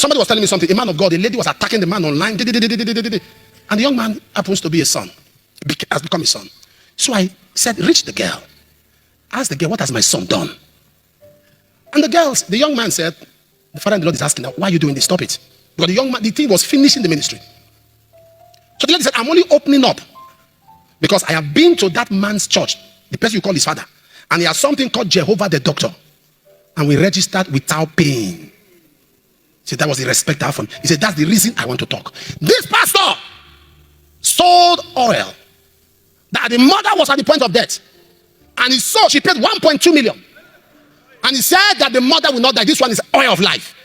Somebody was telling me something. A man of God, a lady was attacking the man online. And the young man happens to be a son. Has become a son. So I said, reach the girl. Ask the girl, what has my son done? And the young man said, the father and the Lord is asking, why are you doing this? Stop it. Because the young man, the thing was finishing the ministry. So the lady said, I'm only opening up because I have been to that man's church, the person you call his father, and he has something called Jehovah the doctor. And we registered without paying. See, that was the respect I have from him. He said, that's the reason I want to talk. This pastor sold oil that the mother was at the point of death. And he sold, she paid 1.2 million. And he said that the mother will not die. This one is oil of life.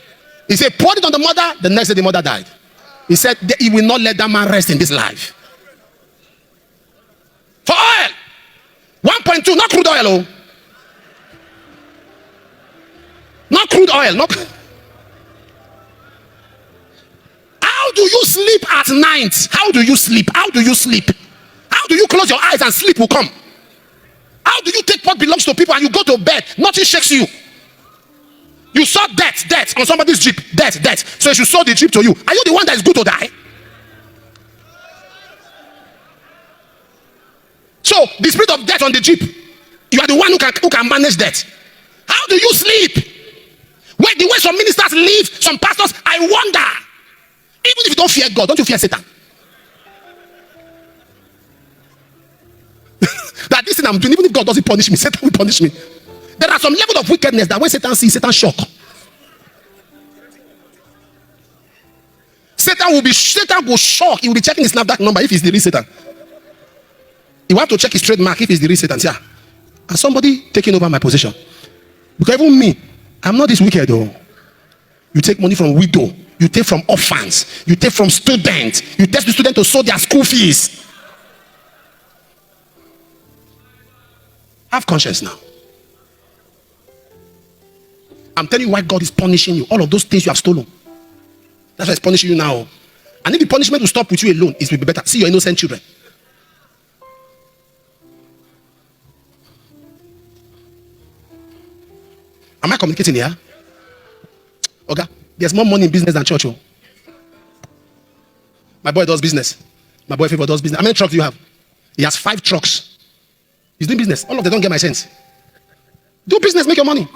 He said, poured it on the mother. The next day the mother died. He said, he will not let that man rest in this life. For oil. 1.2, not crude oil. Oh. Not crude oil. How do you sleep at night? How do you sleep? How do you sleep? How do you close your eyes and sleep will come? How do you take what belongs to people and you go to bed? Nothing shakes you. You saw death on somebody's jeep. Death. So if you saw the jeep to you, are you the one that is good to die? So the spirit of death on the jeep, you are the one who can manage death. How do you sleep? The way some ministers live, some pastors, I wonder. Even if you don't fear God, don't you fear Satan? That this thing I'm doing, even if God doesn't punish me, Satan will punish me. There are some level of wickedness that when Satan sees, Satan shock. Satan will shock. He will be checking his Snapchat number if he's the real Satan. He will have to check his trademark if he's the real Satan. Yeah, has somebody taking over my position? Because even me, I'm not this wicked though. You take money from widow, you take from orphans, you take from students, you tell the student to sow their school fees. Have conscience now. I'm telling you why God is punishing you. All of those things you have stolen. That's why He's punishing you now. And if the punishment will stop with you alone, it will be better. See your innocent children. Am I communicating here? Okay. There's more money in business than church. Oh. My boy does business. My boy Favor does business. How many trucks do you have? He has 5 trucks. He's doing business. All of them don't get my sense. Do business, make your money.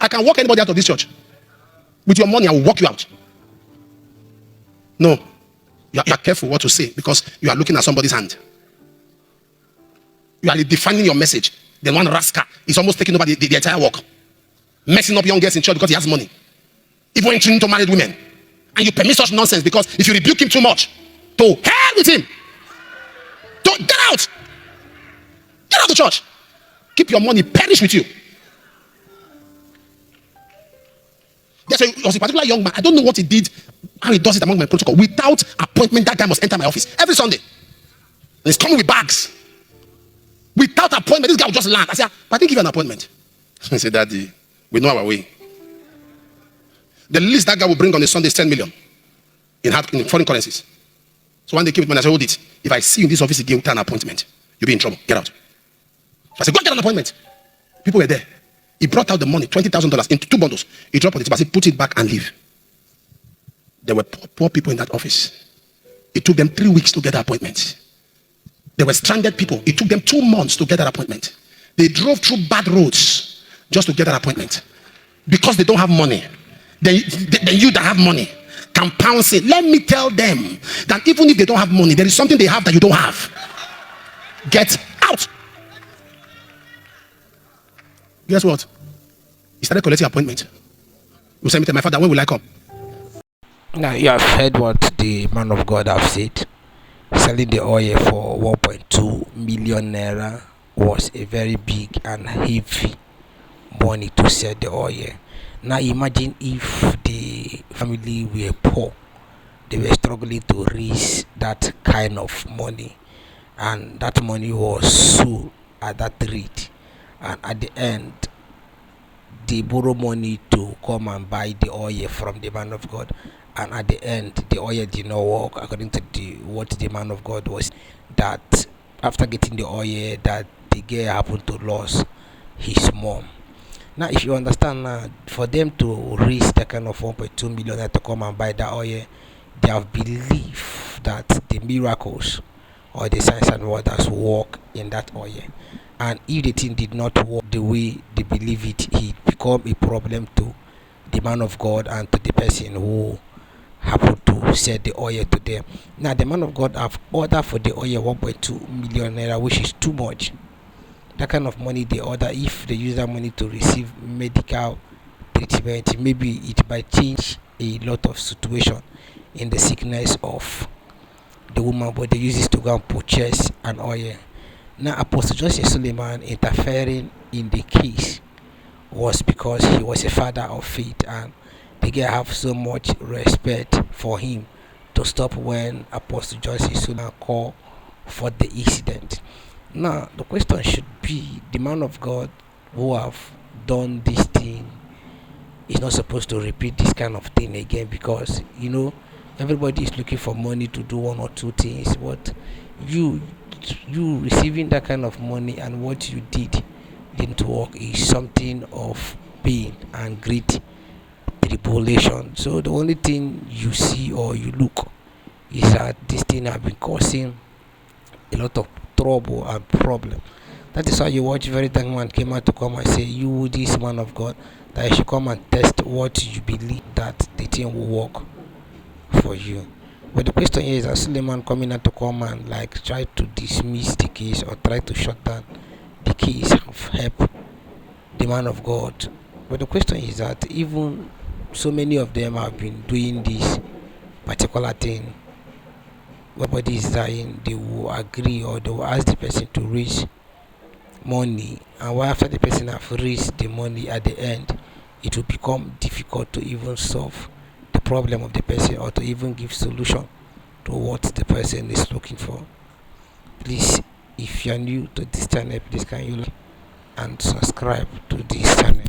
I can walk anybody out of this church. With your money, I will walk you out. No. You are careful what to say because you are looking at somebody's hand. You are defining your message. Then one rascal is almost taking over the entire work. Messing up young girls in church because he has money. Even entering into married women. And you permit such nonsense because if you rebuke him too much, to hell with him. Get out. Get out of the church. Keep your money, perish with you. There was a particular young man. I don't know what he did, how he does it among my protocol. Without appointment, that guy must enter my office every Sunday. And he's coming with bags. Without appointment, this guy will just land. I said, but I didn't give you an appointment. He said, Daddy, we know our way. The least that guy will bring on a Sunday is 10 million in foreign currencies. So when they came with me, I said, hold it. If I see you in this office again without an appointment, you'll be in trouble. Get out. I said, go and get an appointment. People were there. He brought out the money, $20,000 into 2 bundles. He dropped it. I said, put it back and leave. There were poor people in that office. It took them 3 weeks to get the appointment. There were stranded people. It took them 2 months to get that appointment. They drove through bad roads just to get that appointment. Because they don't have money. Then you that have money can pounce it. Let me tell them that even if they don't have money, there is something they have that you don't have. Get out. Guess what? He started collecting appointment. He said, my father, when will I come? Now you have heard what the man of God have said. Selling the oil for 1.2 million naira was a very big and heavy money to sell the oil. Now imagine if the family were poor, they were struggling to raise that kind of money, and that money was sold at that rate, and at the end they borrow money to come and buy the oil from the man of God, and at the end the oil did not work according to what the man of God was. That after getting the oil, that the girl happened to lose his mom. Now, if you understand now, for them to raise that kind of 1.2 million to come and buy that oil, they have believed that the miracles or the signs and wonders work in that oil. And if the thing did not work the way they believe it, it become a problem to the man of God and to the person who happened to sell the oil to them. Now, the man of God have ordered for the oil 1.2 million naira, which is too much. That kind of money they order, if they use that money to receive medical treatment, maybe it might change a lot of situation in the sickness of the woman, but they use this to go and purchase an oil. Now, Apostle Johnson Suleiman interfering in the case was because he was a father of faith, and the guy have so much respect for him to stop when Apostle Johnson Suleiman called for the incident. Now, the question should be, the man of God who have done this thing is not supposed to repeat this kind of thing again, because everybody is looking for money to do one or two things, but you receiving that kind of money and what you didn't work is something of pain and great tribulation. So the only thing you see or you look is that this thing have been causing a lot of trouble and problem. That is why you watch very young man came out to come and say, you, this man of God, that you should come and test what you believe that the thing will work for you. But the question here is, that Suleiman coming out to come and try to dismiss the case or try to shut down the case have helped the man of God. But the question is that even so many of them have been doing this particular thing. When somebody is dying, they will agree or they will ask the person to raise money, and after the person have raised the money, at the end it will become difficult to even solve the problem of the person or to even give solution to what the person is looking for. Please, if you are new to this channel, please can you like and subscribe to this channel.